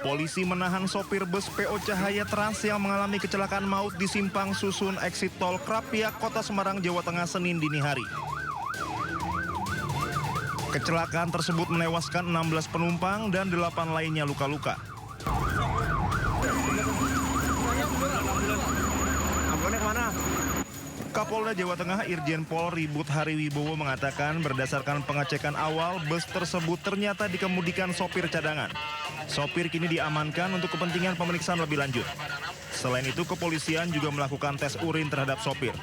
Polisi menahan sopir bus PO Cahaya Trans yang mengalami kecelakaan maut di simpang susun eksit tol Krapiak, Kota Semarang, Jawa Tengah, Senin dini hari. Kecelakaan tersebut menewaskan 16 penumpang dan 8 lainnya luka-luka. Kapolda Jawa Tengah Irjen Pol Ribut Hariwibowo mengatakan berdasarkan pengecekan awal, bus tersebut ternyata dikemudikan sopir cadangan. Sopir kini diamankan untuk kepentingan pemeriksaan lebih lanjut. Selain itu, kepolisian juga melakukan tes urin terhadap sopir.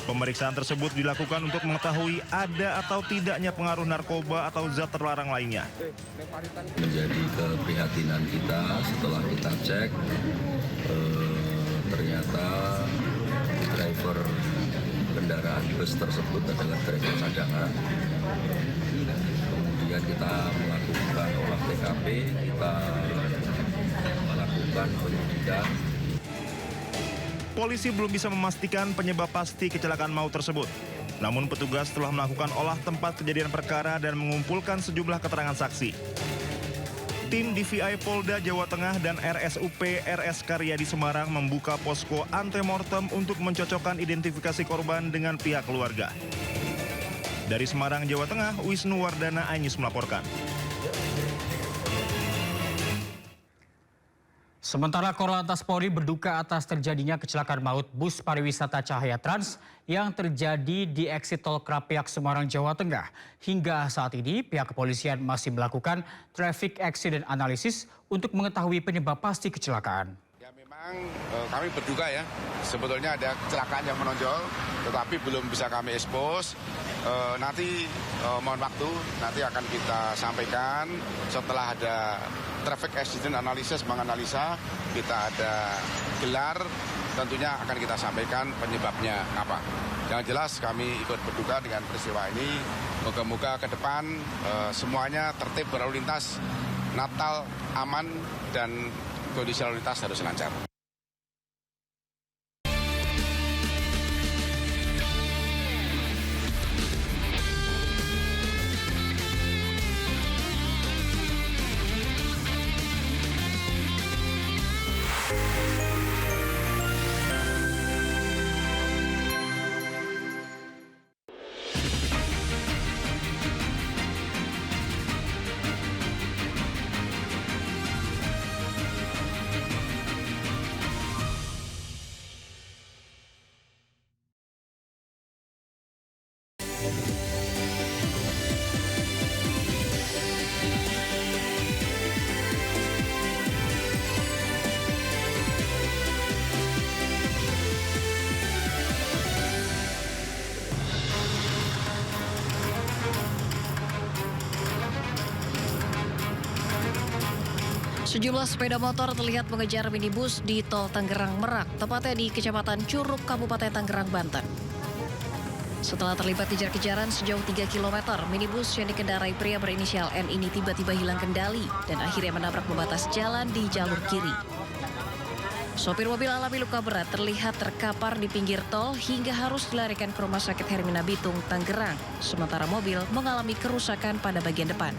Pemeriksaan tersebut dilakukan untuk mengetahui ada atau tidaknya pengaruh narkoba atau zat terlarang lainnya. Menjadi keprihatinan kita setelah kita cek, ternyata driver kendaraan bus tersebut adalah driver cadangan. Kemudian kita melakukan olah TKP, kita melakukan penyidikan. Polisi belum bisa memastikan penyebab pasti kecelakaan maut tersebut. Namun petugas telah melakukan olah tempat kejadian perkara dan mengumpulkan sejumlah keterangan saksi. Tim DVI Polda Jawa Tengah dan RSUP RS Karyadi Semarang membuka posko antemortem untuk mencocokkan identifikasi korban dengan pihak keluarga. Dari Semarang, Jawa Tengah, Wisnu Wardana Anyus melaporkan. Sementara Korlantas Polri berduka atas terjadinya kecelakaan maut bus pariwisata Cahaya Trans yang terjadi di eksit tol Krapiak, Semarang, Jawa Tengah. Hingga saat ini pihak kepolisian masih melakukan traffic accident analysis untuk mengetahui penyebab pasti kecelakaan. Ya memang kami berduka ya, sebetulnya ada kecelakaan yang menonjol tetapi belum bisa kami expose. Nanti mohon waktu, nanti akan kita sampaikan setelah ada traffic accident analysis, menganalisa, kita ada gelar, tentunya akan kita sampaikan penyebabnya apa. Yang jelas kami ikut berduka dengan peristiwa ini, moga-moga ke depan semuanya tertib berlalu lintas, Natal aman dan kondisi lalu lintas harus lancar. Sejumlah sepeda motor terlihat mengejar minibus di tol Tangerang Merak, tepatnya di Kecamatan Curug, Kabupaten Tangerang, Banten. Setelah terlibat kejar-kejaran sejauh 3 km, minibus yang dikendarai pria berinisial N ini tiba-tiba hilang kendali dan akhirnya menabrak pembatas jalan di jalur kiri. Sopir mobil alami luka berat terlihat terkapar di pinggir tol hingga harus dilarikan ke Rumah Sakit Hermina Bitung, Tangerang. Sementara mobil mengalami kerusakan pada bagian depan.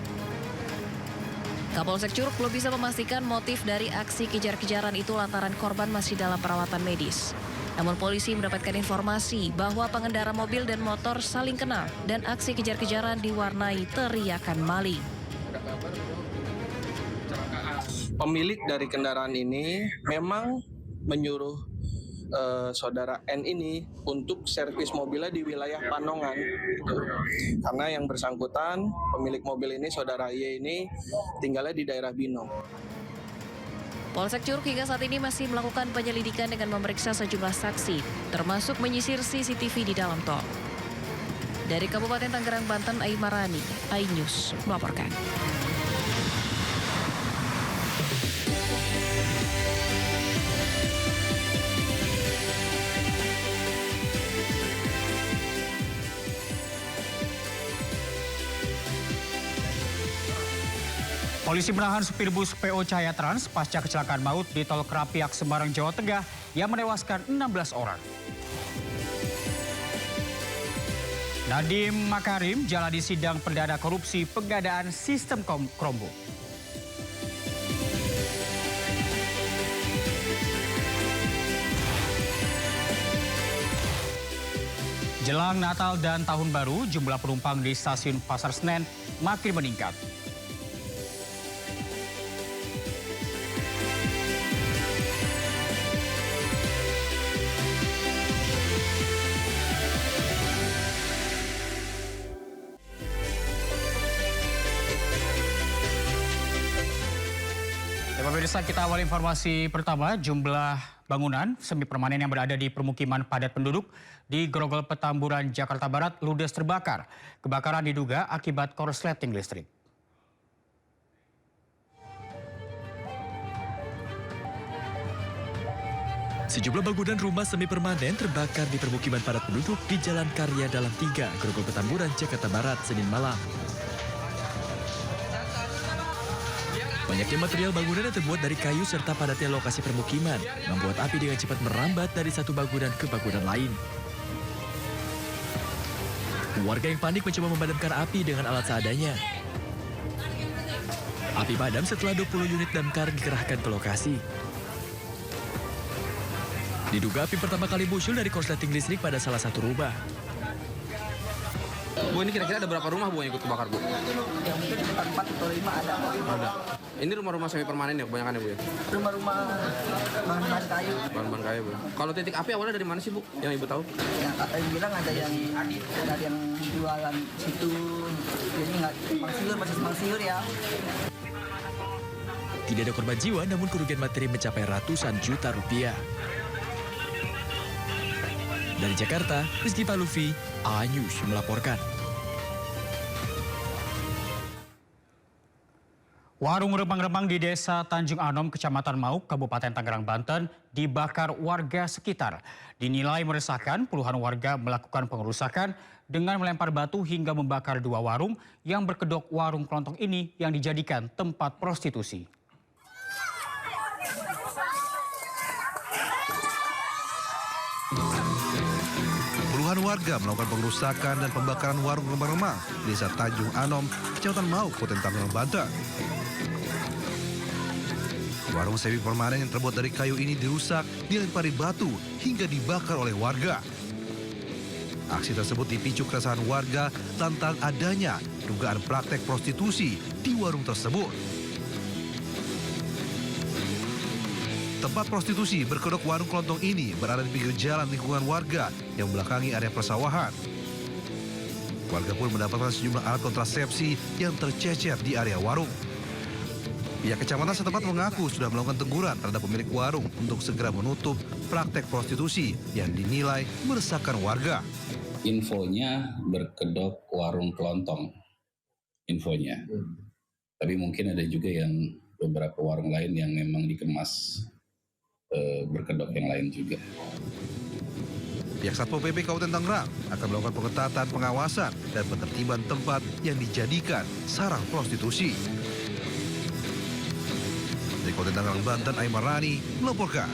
Kapolsek Curug belum bisa memastikan motif dari aksi kejar-kejaran itu lantaran korban masih dalam perawatan medis. Namun polisi mendapatkan informasi bahwa pengendara mobil dan motor saling kenal dan aksi kejar-kejaran diwarnai teriakan maling. Pemilik dari kendaraan ini memang menyuruh saudara N ini untuk servis mobilnya di wilayah Panongan, gitu. Karena yang bersangkutan pemilik mobil ini, saudara Y ini tinggalnya di daerah Binong. Polsek Curug hingga saat ini masih melakukan penyelidikan dengan memeriksa sejumlah saksi, termasuk menyisir CCTV di dalam tol. Dari Kabupaten Tangerang, Banten, Aimarani, iNews melaporkan. Polisi menahan supir bus PO Cahaya Trans pasca kecelakaan maut di tol Krapiak, Semarang, Jawa Tengah yang menewaskan 16 orang. Nadiem Makarim jalani sidang perdana korupsi pengadaan sistem Chromebook. Jelang Natal dan Tahun Baru, jumlah penumpang di stasiun Pasar Senen makin meningkat. Pemirsa, kita awal informasi pertama, jumlah bangunan semi permanen yang berada di permukiman padat penduduk di Grogol Petamburan, Jakarta Barat ludes terbakar. Kebakaran diduga akibat korsleting listrik. Sejumlah bangunan rumah semi permanen terbakar di permukiman padat penduduk di Jalan Karya Dalam 3, Grogol Petamburan, Jakarta Barat, Senin malam. Banyaknya material bangunan yang terbuat dari kayu serta padatnya lokasi permukiman membuat api dengan cepat merambat dari satu bangunan ke bangunan lain. Warga yang panik mencoba memadamkan api dengan alat seadanya. Api padam setelah 20 unit damkar dikerahkan ke lokasi. Diduga api pertama kali muncul dari korsleting listrik pada salah satu rumah. Bu, ini kira-kira ada berapa rumah Bu yang ikut kebakar Bu? Yang mungkin 4 atau 5 ada. Ada. Ini rumah-rumah semi permanen ya kebanyakan ya Bu ya? Rumah-rumah bahan-bahan kayu. Bahan-bahan kayu Bu. Kalau titik api awalnya dari mana sih Bu? Yang Ibu tahu? Ya, kata yang bilang ada yang jualan situ. Jadi nggak simpang siur ya. Tidak ada korban jiwa, namun kerugian materi mencapai ratusan juta rupiah. Dari Jakarta, Rizky Palufi, A-News melaporkan. Warung remang-remang di Desa Tanjung Anom, Kecamatan Mauk, Kabupaten Tangerang, Banten dibakar warga sekitar. Dinilai meresahkan, puluhan warga melakukan pengerusakan dengan melempar batu hingga membakar 2 warung yang berkedok warung kelontong ini yang dijadikan tempat prostitusi. Puluhan warga melakukan pengerusakan dan pembakaran warung remang-remang di Desa Tanjung Anom, Kecamatan Mauk, Kabupaten Tangerang, Banten. Warung semi permanen yang terbuat dari kayu ini dirusak, dilempari batu hingga dibakar oleh warga. Aksi tersebut dipicu keresahan warga lantaran adanya dugaan praktek prostitusi di warung tersebut. Tempat prostitusi berkedok warung kelontong ini berada di pinggir jalan lingkungan warga yang membelakangi area persawahan. Warga pun mendapatkan sejumlah alat kontrasepsi yang tercecer di area warung. Pihak kecamatan setempat mengaku sudah melakukan teguran terhadap pemilik warung untuk segera menutup praktek prostitusi yang dinilai meresahkan warga. Infonya berkedok warung kelontong, infonya. Tapi mungkin ada juga yang beberapa warung lain yang memang dikemas berkedok yang lain juga. Pihak Satpol PP Kabupaten Tangerang akan melakukan pengetatan pengawasan dan penertiban tempat yang dijadikan sarang prostitusi. Dari Kabupaten Tangerang, Banten, Aimar Rani melaporkan.